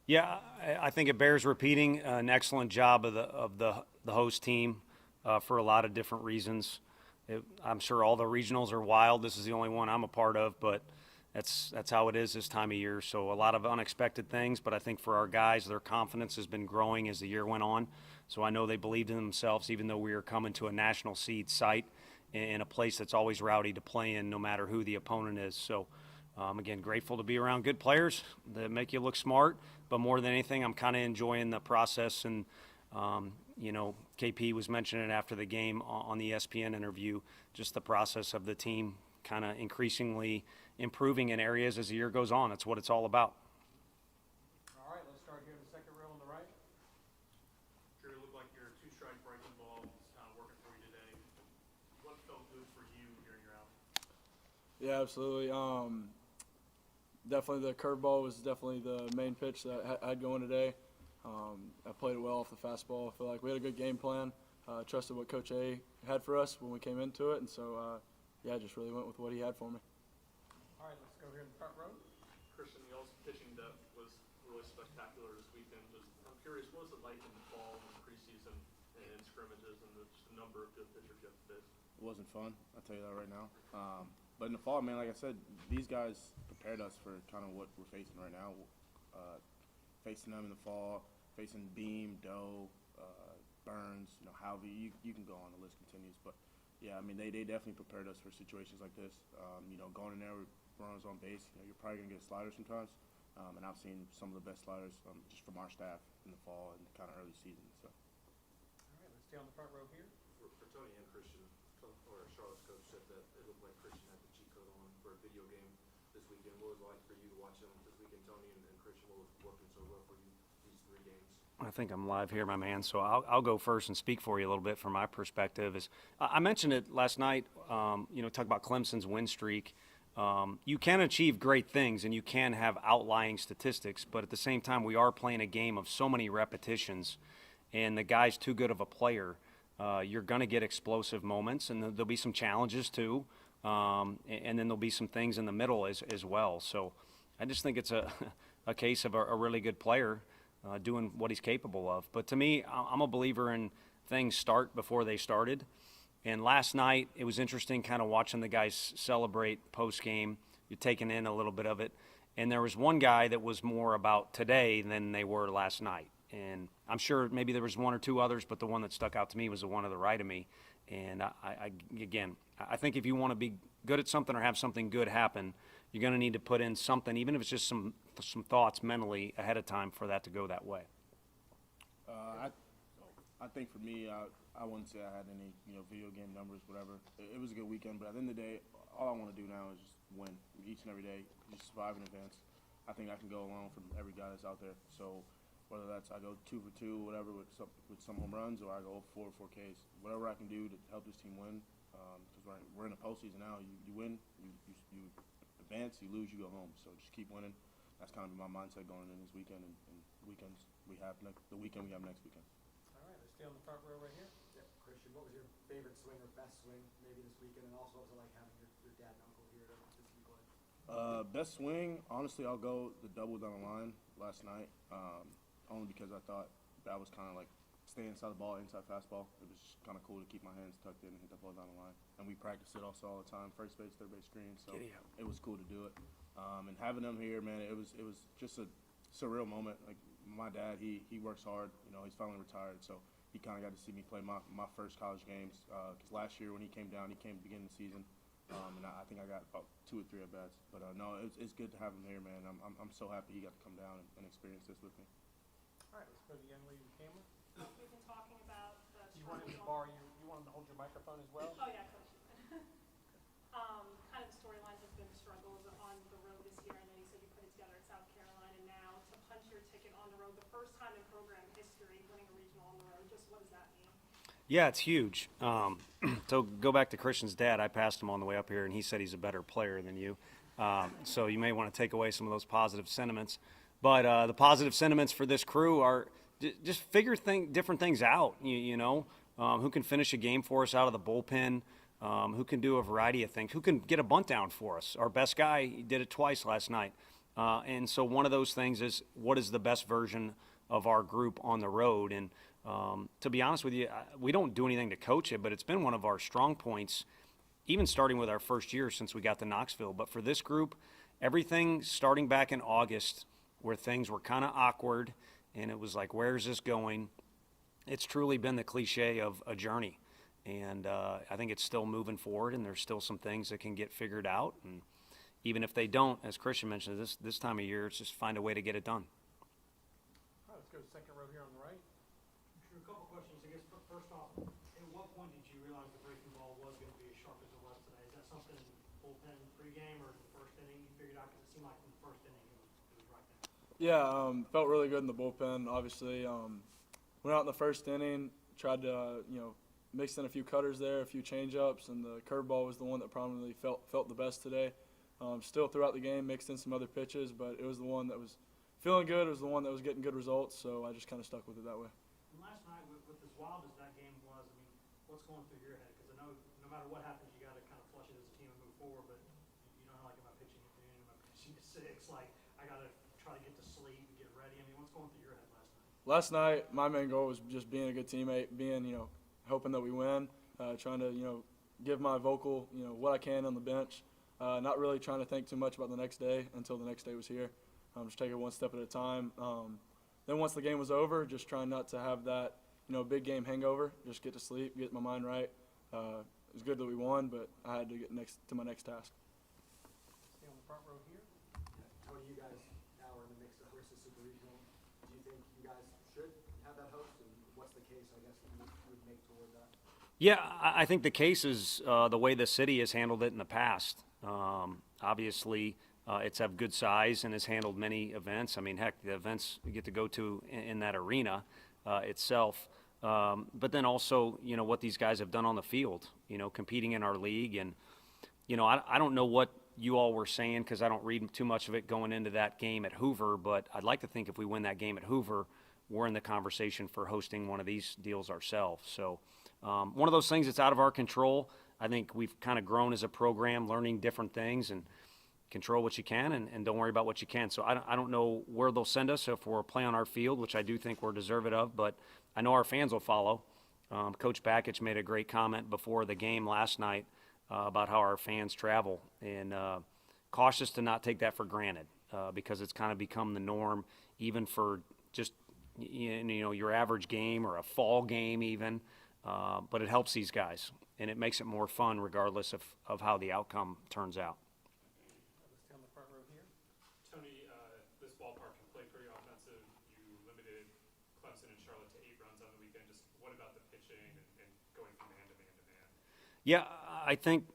Yeah, I think it bears repeating. An excellent job of the host team for a lot of different reasons. I'm sure all the regionals are wild. This is the only one I'm a part of, but that's how it is this time of year. So a lot of unexpected things, but I think for our guys, their confidence has been growing as the year went on. So I know they believed in themselves, even though we were coming to a national seed site in a place that's always rowdy to play in, no matter who the opponent is. So again, grateful to be around good players that make you look smart. But more than anything, I'm kind of enjoying the process. And, KP was mentioning it after the game on the ESPN interview, just the process of the team kind of increasingly improving in areas as the year goes on. That's what it's all about. All right, let's start here in the second row on the right. Sure, it looked like your two-strike breaking ball was kind of working for you today. What felt good for you during your outing? Yeah, absolutely. Definitely the curveball was definitely the main pitch that I had going today. I played it well off the fastball. I feel like we had a good game plan. Trusted what Coach A had for us when we came into it, and so, I just really went with what he had for me. All right, let's go here in the front row. Christian, the all's pitching depth was really spectacular this weekend. I'm curious, what was it like in the fall and preseason and scrimmages and just the number of good pitchers you have to face? It wasn't fun, I'll tell you that right now. But in the fall, man, like I said, these guys prepared us for kind of what we're facing right now. Facing them in the fall, facing Beam, Doe, Burns, Halvey, you can go on, the list continues. But, yeah, I mean, they definitely prepared us for situations like this. Going in there with runners on base, you're probably going to get a slider sometimes. And I've seen some of the best sliders just from our staff in the fall and kind of early season. So. All right, let's stay on the front row here. For Tony and Christian, or Charlotte's coach said that it looked like Christian had the cheat code on for a video game this weekend. What was it like for you to watch him this weekend, Tony, and Christian? What was working so well for you these 3 games? I think I'm live here, my man, so I'll go first and speak for you a little bit from my perspective. I mentioned it last night, talk about Clemson's win streak. You can achieve great things and you can have outlying statistics, but at the same time, we are playing a game of so many repetitions, and the guy's too good of a player. You're going to get explosive moments, and there'll be some challenges too, and then there'll be some things in the middle as well. So I just think it's a case of a really good player doing what he's capable of. But to me, I'm a believer in things start before they started. And last night, it was interesting kind of watching the guys celebrate post-game. You're taking in a little bit of it. And there was one guy that was more about today than they were last night. And I'm sure maybe there was one or two others, but the one that stuck out to me was the one to the right of me. And I think if you want to be good at something or have something good happen, you're going to need to put in something, even if it's just some thoughts mentally ahead of time for that to go that way. I think for me, I wouldn't say I had any, video game numbers, whatever. It was a good weekend, but at the end of the day, all I want to do now is just win each and every day, just survive in advance. I think I can go along from every guy that's out there. So whether that's I go 2 for 2, whatever, with some home runs, or I go 4 for 4 Ks, whatever I can do to help this team win. Because we're in a postseason now. You win, you advance, you lose, you go home. So just keep winning. That's kind of my mindset going in this weekend and weekends we have the weekend we have next weekend. All right, let's stay on the front row right here. Yeah, Christian, what was your favorite swing or best swing maybe this weekend, and also what was it like having your dad and uncle here to see you play? Best swing, honestly, I'll go the double down the line last night, only because I thought that was kind of like stay inside the ball, inside fastball. It was kind of cool to keep my hands tucked in and hit the ball down the line. And we practiced it also all the time, first base, third base screen, so it was cool to do it. And having them here, man, it was just a surreal moment. Like my dad, he works hard. He's finally retired, so he kind of got to see me play my first college games. Because last year when he came down, he came beginning of the season, and I think I got about 2 or 3 at bats. But no, it's good to have him here, man. I'm so happy he got to come down and experience this with me. All right, let's go to the young lady in the camera. We've been talking about the You wanted to borrow you wanted to hold your microphone as well? Oh yeah, Coach. Kind of the storyline has been struggles on the road this year. I know you said you put it together at South Carolina. Now to punch your ticket on the road, the first time in program history, winning a regional on the road. Just what does that mean? Yeah, it's huge. So go back to Christian's dad. I passed him on the way up here, and he said he's a better player than you. So you may want to take away some of those positive sentiments. But the positive sentiments for this crew are just figure different things out, who can finish a game for us out of the bullpen, who can do a variety of things, who can get a bunt down for us. Our best guy did it twice last night. And so one of those things is, what is the best version of our group on the road? And to be honest with you, we don't do anything to coach it, but it's been one of our strong points, even starting with our first year since we got to Knoxville. But for this group, everything starting back in August, where things were kind of awkward and it was like, where's this going? It's truly been the cliche of a journey. And I think it's still moving forward, and there's still some things that can get figured out. And even if they don't, as Christian mentioned, this time of year, it's just find a way to get it done. All right, let's go to the second row here on the right. Sure, a couple questions. I guess first off, at what point did you realize the breaking ball was going to be as sharp as it was today? Is that something bullpen pregame or the first inning you figured out? Because it seemed like in the first inning it was right there. Yeah, felt really good in the bullpen. Obviously, went out in the first inning, tried to mixed in a few cutters there, a few changeups, and the curveball was the one that prominently felt the best today. Still throughout the game, mixed in some other pitches, but it was the one that was feeling good. It was the one that was getting good results, so I just kind of stuck with it that way. And last night, with as wild as that game was, I mean, what's going through your head? Because I know no matter what happens, you got to kind of flush it as a team and move forward. But you know how like am I pitching at noon, am I pitching at 6? Like I got to try to get to sleep, get ready. I mean, what's going through your head last night? Last night, my main goal was just being a good teammate, being hoping that we win, trying to give my vocal what I can on the bench, not really trying to think too much about the next day until the next day was here. Just take it one step at a time. Then once the game was over, just trying not to have that big game hangover. Just get to sleep, get my mind right. It was good that we won, but I had to get to my next task. Stay on the front row here. Tony, you guys now are in the mix of versus Super Regional. Do you think you guys should have that host? And what's the case, I guess, that you would make toward that? Yeah, I think the case is the way the city has handled it in the past. Obviously, it's have good size and has handled many events. I mean, heck, the events you get to go to in that arena itself. But then also, what these guys have done on the field, competing in our league. And, I don't know what you all were saying because I don't read too much of it going into that game at Hoover, but I'd like to think if we win that game at Hoover, we're in the conversation for hosting one of these deals ourselves. So one of those things that's out of our control. I think we've kind of grown as a program, learning different things, and control what you can and don't worry about what you can. So I don't know where they'll send us if we're playing on our field, which I do think we're deserving of, but I know our fans will follow. Coach Bakich made a great comment before the game last night about how our fans travel, and cautious to not take that for granted because it's kind of become the norm even for just your average game or a fall game even, but it helps these guys, and it makes it more fun regardless of how the outcome turns out. Let's stay on the front row here. Tony, this ballpark can play pretty offensive. You limited Clemson and Charlotte to 8 runs on the weekend. Just what about the pitching and going from man to man to man? Yeah, I think,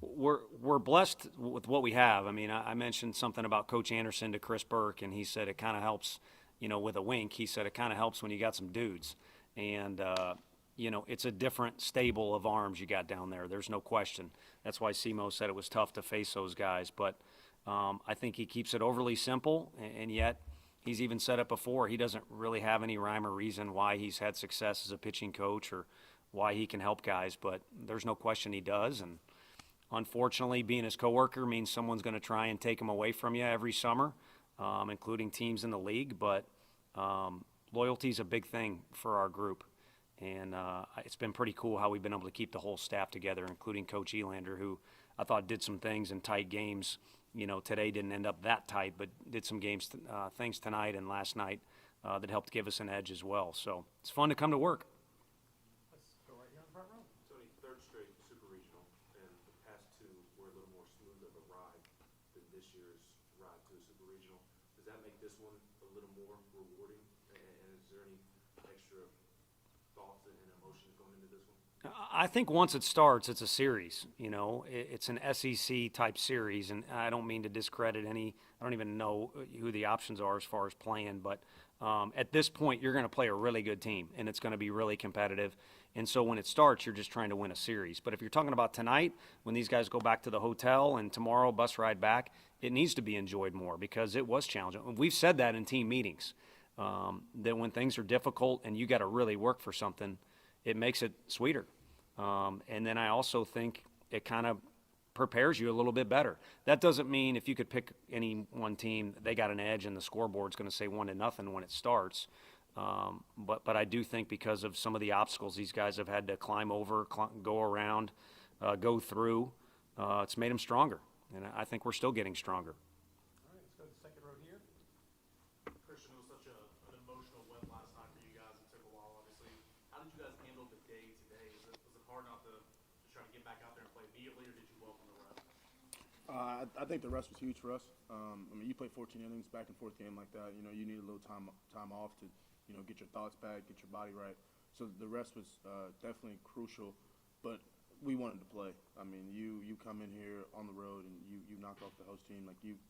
we're blessed with what we have. I mean, I mentioned something about Coach Anderson to Chris Burke, and he said it kind of helps, with a wink. He said it kind of helps when you got some dudes. And, it's a different stable of arms you got down there. There's no question. That's why Simo said it was tough to face those guys. But I think he keeps it overly simple, and yet he's even said it before. He doesn't really have any rhyme or reason why he's had success as a pitching coach or why he can help guys, but there's no question he does. And unfortunately, being his coworker means someone's going to try and take him away from you every summer, including teams in the league. But loyalty is a big thing for our group. And it's been pretty cool how we've been able to keep the whole staff together, including Coach Elander, who I thought did some things in tight games. Today didn't end up that tight, but did some things tonight and last night that helped give us an edge as well. So it's fun to come to work. Let's go right here on the front row. Tony, third straight Super Regional, and the past two were a little more smooth of a ride than this year's ride to the Super Regional. Does that make this one a little more rewarding? And is there any extra thoughts and emotions going into this one? I think once it starts, it's a series. It's an SEC type series, and I don't mean to discredit any. I don't even know who the options are as far as playing, but at this point, you're going to play a really good team, and it's going to be really competitive. And so when it starts, you're just trying to win a series. But if you're talking about tonight, when these guys go back to the hotel and tomorrow bus ride back, it needs to be enjoyed more because it was challenging. We've said that in team meetings, that when things are difficult and you got to really work for something, it makes it sweeter. And then I also think it kind of prepares you a little bit better. That doesn't mean if you could pick any one team, they got an edge and the scoreboard's going to say 1-0 when it starts. But I do think because of some of the obstacles these guys have had to climb over, go around, go through, it's made them stronger. And I think we're still getting stronger. All right, let's go to the second row here. Christian, it was such an emotional win last night for you guys. It took a while, obviously. How did you guys handle the day today? Was it hard not to just try to get back out there and play immediately, or did you welcome the rest? I think the rest was huge for us. I mean, you play 14 innings, back and forth game like that. You know, you need a little time off to, you know, get your thoughts back, get your body right. So the rest was definitely crucial, but we wanted to play. I mean, you come in here on the road and you knock off the host team. Like you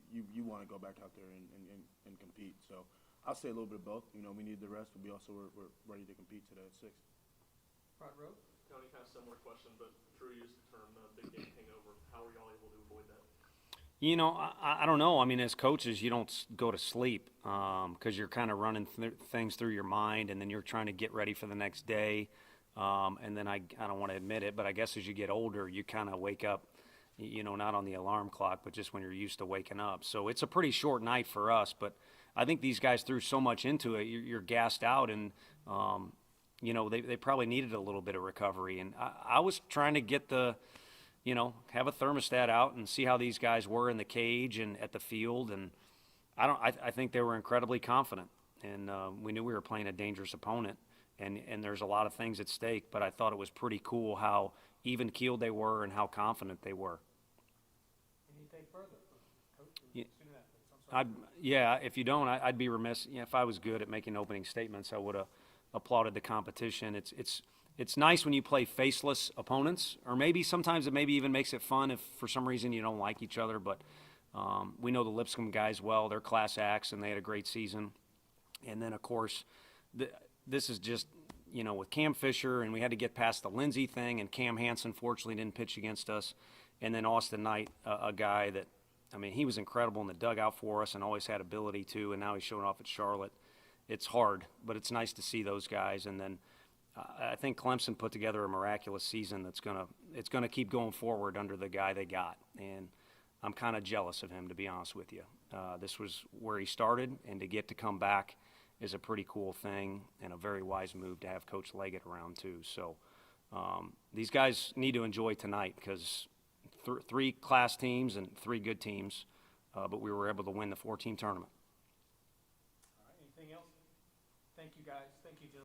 want to go back out there and compete. So I'll say a little bit of both. You know, we needed the rest, but we also were ready to compete today at 6. Front row. Tony, kind of similar question, but Drew used the term big game hangover. How were y'all able to avoid that? You know, I don't know. I mean, as coaches, you don't go to sleep because you're kind of running things through your mind, and then you're trying to get ready for the next day. And then I don't want to admit it, but I guess as you get older, you kind of wake up, you know, not on the alarm clock, but just when you're used to waking up. So it's a pretty short night for us, but I think these guys threw so much into it. You're gassed out, and, you know, they probably needed a little bit of recovery. And I was trying to get you know, have a thermostat out and see how these guys were in the cage and at the field. And I think they were incredibly confident. And we knew we were playing a dangerous opponent. And there's a lot of things at stake, but I thought it was pretty cool how even-keeled they were and how confident they were. Anything further? Coach, Yeah. student athletes. I'm sorry. Yeah, if you don't, I'd be remiss. You know, if I was good at making opening statements, I would have applauded the competition. It's nice when you play faceless opponents, or maybe sometimes it maybe even makes it fun if for some reason you don't like each other. But we know the Lipscomb guys well; they're class acts, and they had a great season. And then, of course, this is just, you know, with Cam Fisher, and we had to get past the Lindsey thing, and Cam Hansen fortunately didn't pitch against us. And then Austin Knight, a guy that, I mean, he was incredible in the dugout for us and always had ability to, and now he's showing off at Charlotte. It's hard, but it's nice to see those guys. And then I think Clemson put together a miraculous season that's gonna keep going forward under the guy they got. And I'm kind of jealous of him, to be honest with you. This was where he started, and to get to come back is a pretty cool thing and a very wise move to have Coach Leggett around too. So these guys need to enjoy tonight because 3 class teams and 3 good teams, but we were able to win the 4-team tournament. All right, anything else? Thank you, guys.